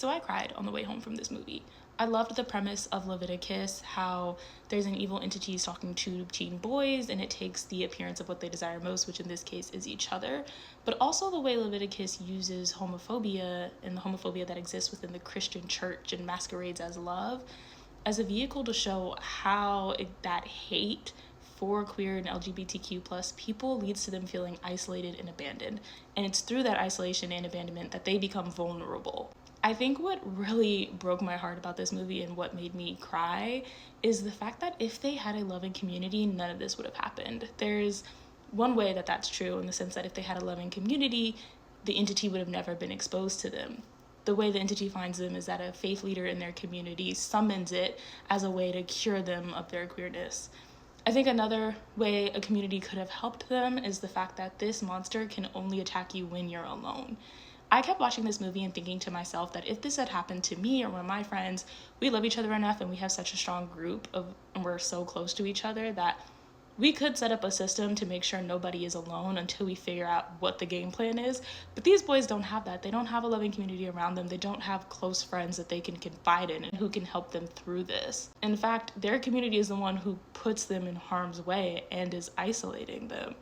So I cried on the way home from this movie. I loved the premise of Leviticus, how there's an evil entity talking to teen boys and it takes the appearance of what they desire most, which in this case is each other. But also the way Leviticus uses homophobia and the homophobia that exists within the Christian church and masquerades as love as a vehicle to show how that hate for queer and LGBTQ plus people leads to them feeling isolated and abandoned. And it's through that isolation and abandonment that they become vulnerable. I think what really broke my heart about this movie and what made me cry is the fact that if they had a loving community, none of this would have happened. There's one way that that's true in the sense that if they had a loving community, the entity would have never been exposed to them. The way the entity finds them is that a faith leader in their community summons it as a way to cure them of their queerness. I think another way a community could have helped them is the fact that this monster can only attack you when you're alone. I kept watching this movie and thinking to myself that if this had happened to me or one of my friends, we love each other enough and we have such a strong group and we're so close to each other that we could set up a system to make sure nobody is alone until we figure out what the game plan is. But these boys don't have that. They don't have a loving community around them. They don't have close friends that they can confide in and who can help them through this. In fact, their community is the one who puts them in harm's way and is isolating them.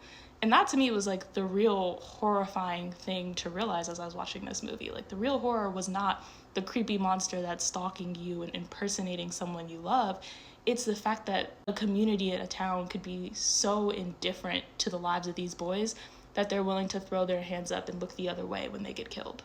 And that to me was like the real horrifying thing to realize as I was watching this movie. Like the real horror was not the creepy monster that's stalking you and impersonating someone you love. It's the fact that a community in a town could be so indifferent to the lives of these boys that they're willing to throw their hands up and look the other way when they get killed.